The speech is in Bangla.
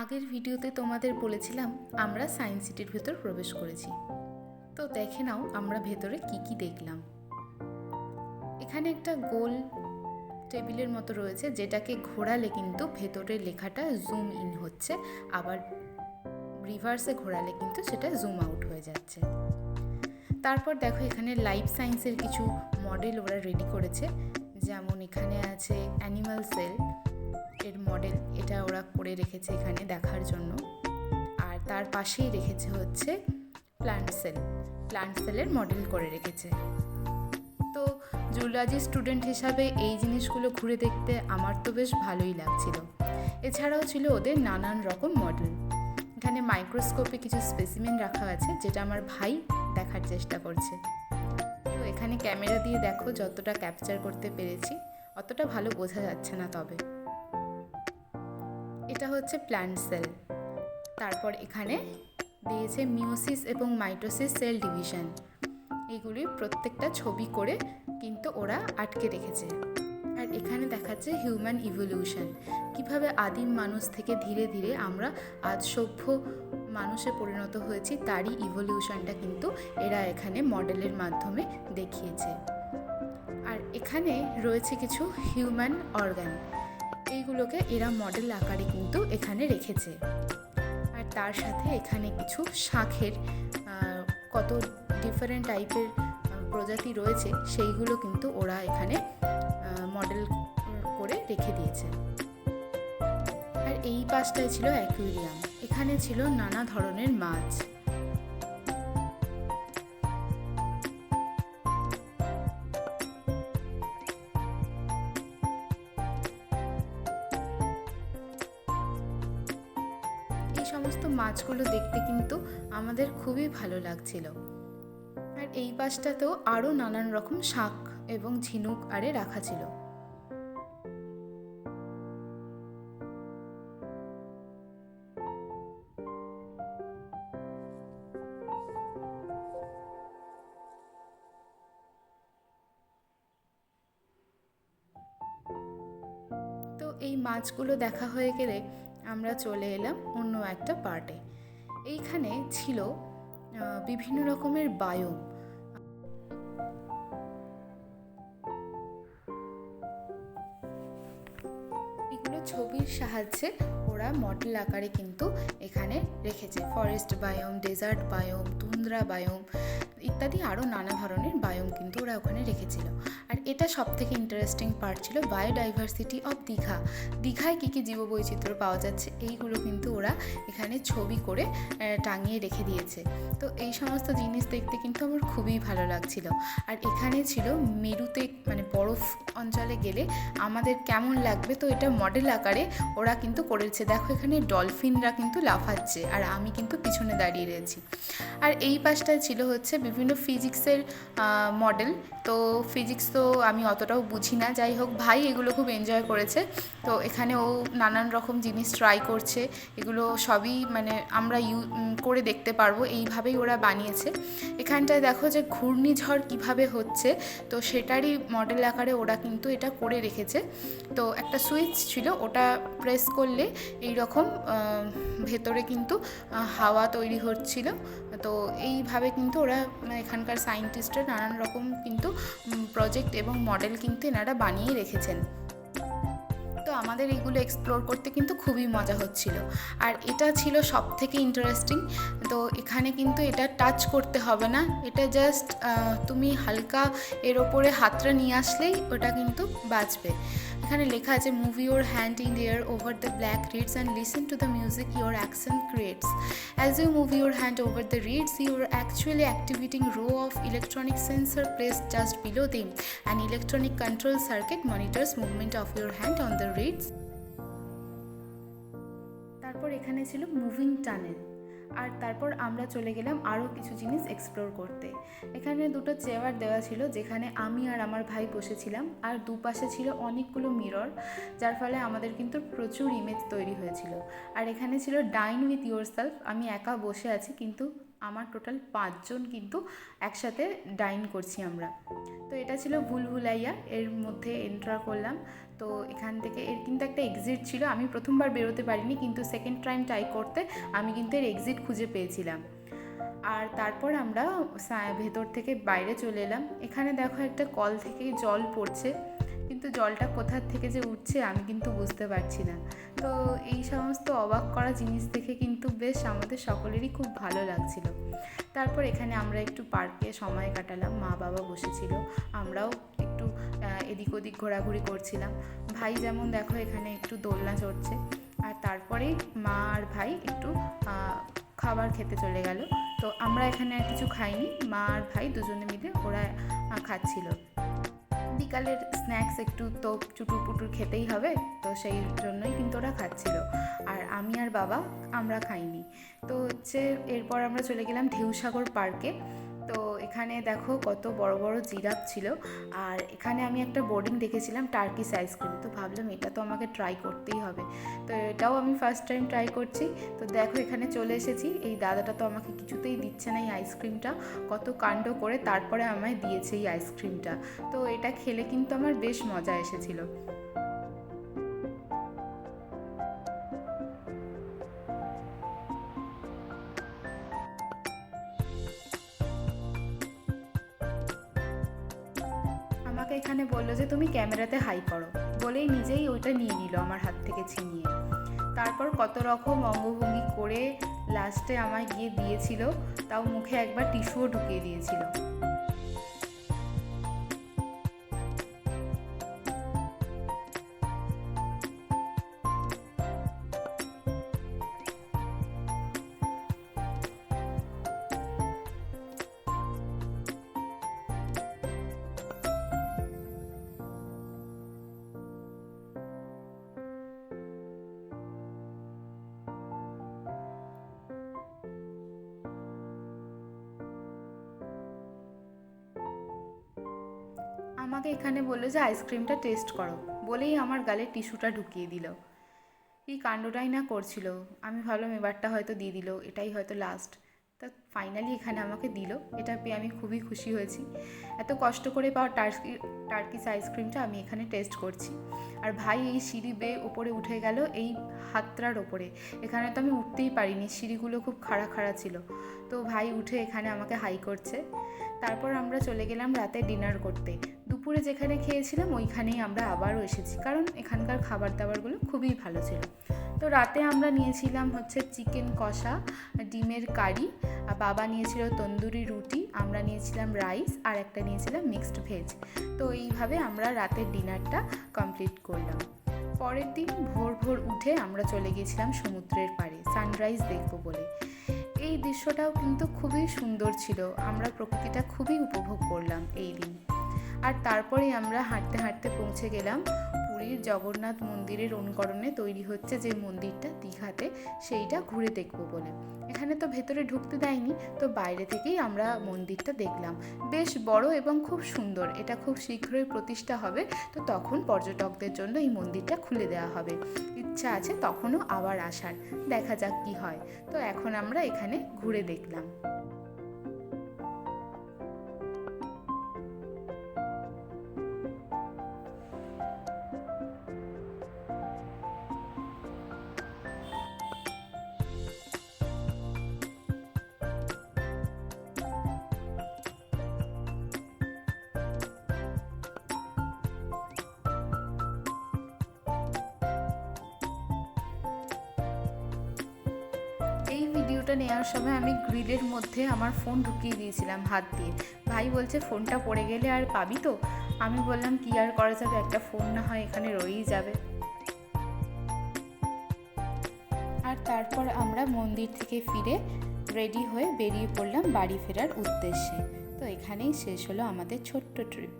আগের ভিডিওতে তোমাদের বলেছিলাম আমরা সায়েন্স সিটির ভেতর প্রবেশ করেছি। তো দেখে নাও আমরা ভেতরে কি কি দেখলাম। এখানে একটা গোল টেবিলের মতো রয়েছে, যেটাকে ঘোরালে কিন্তু ভেতরের লেখাটা জুম ইন হচ্ছে, আবার রিভার্সে ঘোরালে কিন্তু সেটা জুম আউট হয়ে যাচ্ছে। তারপর দেখো এখানে লাইফ সায়েন্সের কিছু মডেল ওরা রেডি করেছে, যেমন এখানে আছে অ্যানিমাল সেল এর মডেল, এটা ওরা করে রেখেছে এখানে দেখার জন্য। আর তার পাশেই রেখেছে হচ্ছে প্ল্যান্ট সেলের মডেল করে রেখেছে। তো জুলজি স্টুডেন্ট হিসাবে এই জিনিসগুলো ঘুরে দেখতে আমার তো বেশ ভালোই লাগছিল। এছাড়াও ছিল ওদের নানান রকম মডেল। এখানে মাইক্রোস্কোপে কিছু স্পেসিমেন রাখা আছে, যেটা আমার ভাই দেখার চেষ্টা করছে। তো এখানে ক্যামেরা দিয়ে দেখো যতটা ক্যাপচার করতে পেরেছি, অতটা ভালো বোঝা যাচ্ছে না, তবে এটা হচ্ছে প্ল্যান্ট সেল। তারপর এখানে দিয়েছে মিওসিস এবং মাইটোসিস সেল ডিভিশন। এগুলির প্রত্যেকটা ছবি করে কিন্তু ওরা আটকে রেখেছে। আর এখানে দেখাচ্ছে হিউম্যান ইভলিউশন, কিভাবে আদিম মানুষ থেকে ধীরে ধীরে আমরা আজ সভ্য মানুষে পরিণত হয়েছি, তারই ইভলিউশনটা কিন্তু এরা এখানে মডেলের মাধ্যমে দেখিয়েছে। আর এখানে রয়েছে কিছু হিউম্যান অর্গান, এইগুলোকে এরা মডেল আকারে কিন্তু এখানে রেখেছে। আর তার সাথে এখানে কিছু শাঁখের কত ডিফারেন্ট টাইপের প্রজাতি রয়েছে, সেইগুলো কিন্তু ওরা এখানে মডেল করে রেখে দিয়েছে। আর এই পাশটায় ছিল অ্যাকুয়ারিয়াম, এখানে ছিল নানা ধরনের মাছ। এই সমস্ত মাছগুলো দেখতে কিন্তু আমাদের খুবই ভালো লাগছিল। আর এই পাশটাতেও আরও নানান রকম শাঁখ এবং ঝিনুক আরে রাখা ছিল। তো এই মাছগুলো দেখা হয়ে গেলে আমরা চলে এলাম অন্য একটা পার্টে। এইখানে ছিল বিভিন্ন রকমের বায়োম। এগুলো ছবির সাহায্যে ওরা মডেল আকারে কিন্তু এখানে রেখেছে। Forest biome, desert biome, tundra biome ইত্যাদি আরও নানা ধরনের বায়োম কিন্তু ওরা ওখানে রেখেছিল। আর এটা সবথেকে ইন্টারেস্টিং পার্ট ছিল বায়োডাইভার্সিটি অফ দীঘায় কী কী জীববৈচিত্র্য পাওয়া যাচ্ছে, এইগুলো কিন্তু ওরা এখানে ছবি করে টাঙিয়ে রেখে দিয়েছে। তো এই সমস্ত জিনিস দেখতে কিন্তু আমার খুবই ভালো লাগছিল। আর এখানে ছিল মেরুতে, মানে বরফ অঞ্চলে গেলে আমাদের কেমন লাগবে, তো এটা মডেল আকারে ওরা কিন্তু করেছে। দেখো এখানে ডলফিনরা কিন্তু লাফাচ্ছে, আর আমি কিন্তু পিছনে দাঁড়িয়ে রয়েছি। আর এই পাশটায় ছিল হচ্ছে বিভিন্ন ফিজিক্সের মডেল। তো ফিজিক্স তো আমি অতটাও বুঝি না, যাই হোক ভাই এগুলো খুব এনজয় করেছে। তো এখানে ও নানান রকম জিনিস ট্রাই করছে, এগুলো সবই মানে আমরা করে দেখতে পারবো, এইভাবেই ওরা বানিয়েছে। এখানটায় দেখো যে ঘূর্ণিঝড় কিভাবে হচ্ছে, তো সেটারই মডেল আকারে ওরা কিন্তু এটা করে রেখেছে। তো একটা সুইচ ছিল, ওটা প্রেস করলে এই রকম ভেতরে কিন্তু হাওয়া তৈরি হচ্ছিল। তো এইভাবে কিন্তু ওরা এখানকার সায়েন্টিস্টরা নানান রকম কিন্তু প্রজেক্ট এবং মডেল কিন্তু এনারা বানিয়ে রেখেছেন। তো আমাদের এইগুলো এক্সপ্লোর করতে কিন্তু খুবই মজা হচ্ছিল। আর এটা ছিল সব থেকে ইন্টারেস্টিং। তো এখানে কিন্তু এটা টাচ করতে হবে না, এটা জাস্ট তুমি হালকা এর ওপরে হাতটা নিয়ে আসলেই ওটা কিন্তু বাজবে। এখানে লেখা আছে move your hand in air over the black reads and listen to the music your action creates. As you move your hand over the reeds, you are actually activating row of electronic sensor placed just below them. An electronic control circuit monitors movement of your hand on the reeds. তারপর এখানে ছিল মুভিং টানেল। আর তারপর আমরা চলে গেলাম আরও কিছু জিনিস এক্সপ্লোর করতে। এখানে দুটো চেয়ার দেওয়া ছিল, যেখানে আমি আর আমার ভাই বসেছিলাম, আর দুপাশে ছিল অনেকগুলো মিরর, যার ফলে আমাদের কিন্তু প্রচুর ইমেজ তৈরি হয়েছিল। আর এখানে ছিল ডাইন উইথ ইয়োর সেলফ, আমি একা বসে আছি কিন্তু আমার টোটাল 5 জন কিন্তু একসাথে ডাইন করছি আমরা। তো এটা ছিল ভুলভুলাইয়া, এর মধ্যে এন্টার করলাম। তো এখান থেকে এর কিন্তু একটা এক্সিট ছিল, আমি প্রথমবার বেরোতে পারিনি, কিন্তু সেকেন্ড টাইম ট্রাই করতে আমি কিন্তু এর এক্সিট খুঁজে পেয়েছিলাম। আর তারপর আমরা ভেতর থেকে বাইরে চলে এলাম। এখানে দেখো একটা কল থেকে জল পড়ছে, কিন্তু জলটা কোথার থেকে যে উঠছে আমি কিন্তু বুঝতে পারছি না। তো এই সমস্ত অবাক করা জিনিস দেখে কিন্তু বেশ আমাদের সকলেরই খুব ভালো লাগছিল। তারপর এখানে আমরা একটু পার্কে সময় কাটালাম, মা বাবা বসেছিল, আমরাও একটু এদিক ওদিক ঘোরাঘুরি করছিলাম। ভাই যেমন দেখো এখানে একটু দোলনা চড়ছে, আর তারপরেই মা আর ভাই একটু খাবার খেতে চলে গেল। তো আমরা এখানে আর কিছু খাইনি, মা আর ভাই দুজনে মিলে ওরা খাচ্ছিল। বিকালের স্ন্যাক্স একটু তো চুটুর পুটুর খেতেই হবে, তো সেই জন্যই কিন্তু ওরা খাচ্ছিল, আর আমি আর বাবা আমরা খাইনি। তো হচ্ছে এরপর আমরা চলে গেলাম ঢেউসাগর পার্কে। তো এখানে দেখো কত বড় বড় জিরাফ ছিল, আর এখানে আমি একটা বোর্ডিং দেখেছিলাম টার্কিশ আইসক্রিম, তো ভাবলাম এটা তো আমাকে ট্রাই করতেই হবে। তো এটাও আমি ফার্স্ট টাইম ট্রাই করছি। তো দেখো এখানে চলে এসেছি, এই দাদাটা তো আমাকে কিছুতেই দিচ্ছে না এই আইসক্রিমটা, কত কাণ্ড করে তারপরে আমায় দিয়েছে এই আইসক্রিমটা। তো এটা খেলে কিন্তু আমার বেশ মজা এসেছিলো। আমাকে এখানে বললো যে তুমি ক্যামেরাতে হাই করো, বলেই নিজেই ওইটা নিয়ে নিল আমার হাত থেকে ছিনিয়ে। তারপর কত রকম অঙ্গভঙ্গি করে লাস্টে আমায় গিয়ে দিয়েছিল, তাও মুখে একবার টিস্যুও ঢুকিয়ে দিয়েছিল। আমাকে এখানে বললো যে আইসক্রিমটা টেস্ট করো, বলেই আমার গালে টিস্যুটা ঢুকিয়ে দিল। এই কাণ্ডটাই না করছিল, আমি ভাবলাম এবারটা হয়তো দিয়ে দিল, এটাই হয়তো লাস্ট। তা ফাইনালি এখানে আমাকে দিল, এটা পেয়ে আমি খুবই খুশি হয়েছি। এত কষ্ট করে পাওয়া টার্কিশ আইসক্রিমটা আমি এখানে টেস্ট করছি। আর ভাই এই সিঁড়ি বেয়ে ওপরে উঠে গেল এই হাতটার ওপরে, এখানে তো আমি উঠতেই পারিনি, সিঁড়িগুলো খুব খাড়া খাড়া ছিল। তো ভাই উঠে এখানে আমাকে হাই করছে। তারপর আমরা চলে গেলাম রাতে ডিনার করতে। দুপুরে যেখানে খেয়েছিলাম ওইখানেই আমরা আবারও এসেছি, কারণ এখানকার খাবার দাবারগুলো খুবই ভালো ছিল। তো রাতে আমরা নিয়েছিলাম হচ্ছে চিকেন কষা, ডিমের কারি, বাবা নিয়েছিল তন্দুরি রুটি, আমরা নিয়েছিলাম রাইস, আর একটা নিয়েছিলাম মিক্সড ভেজ। তো এইভাবে আমরা রাতের ডিনারটা কমপ্লিট করলাম। পরের দিন ভোর ভোর উঠে আমরা চলে গিয়েছিলাম সমুদ্রের পাড়ে সানরাইজ দেখব বলে। এই দৃশ্যটাও কিন্তু খুবই সুন্দর ছিল, আমরা প্রকৃতিটা খুবই উপভোগ করলাম এই দিন। আর তারপরে আমরা হাঁটতে হাঁটতে পৌঁছে গেলাম পুরীর জগন্নাথ মন্দিরের অনুকরণে তৈরি হচ্ছে যে মন্দিরটা দীঘাতে, সেইটা ঘুরে দেখব বলে। এখানে তো ভেতরে ঢুকতে দেয়নি, তো বাইরে থেকেই আমরা মন্দিরটা দেখলাম। বেশ বড় এবং খুব সুন্দর, এটা খুব শীঘ্রই প্রতিষ্ঠা হবে, তো তখন পর্যটকদের জন্য এই মন্দিরটা খুলে দেওয়া হবে। ইচ্ছা আছে তখনও আবার আসার, দেখা যাক কি হয়। তো এখন আমরা এখানে ঘুরে দেখলাম। এই ভিডিওটা নেওয়ার সময় আমি গ্রিলের মধ্যে আমার ফোন ঢুকিয়ে দিয়েছিলাম হাত দিয়ে। ভাই বলছে ফোনটা পড়ে গেলে আর পাবি তো? আমি বললাম কি আর করা যাবে, একটা ফোন না হয় এখানে রয়েই যাবে। আর তারপর আমরা মন্দির থেকে ফিরে রেডি হয়ে বেরিয়ে পড়লাম বাড়ি ফেরার উদ্দেশ্যে। তো এখানেই শেষ হলো আমাদের ছোট্ট ট্রিপ।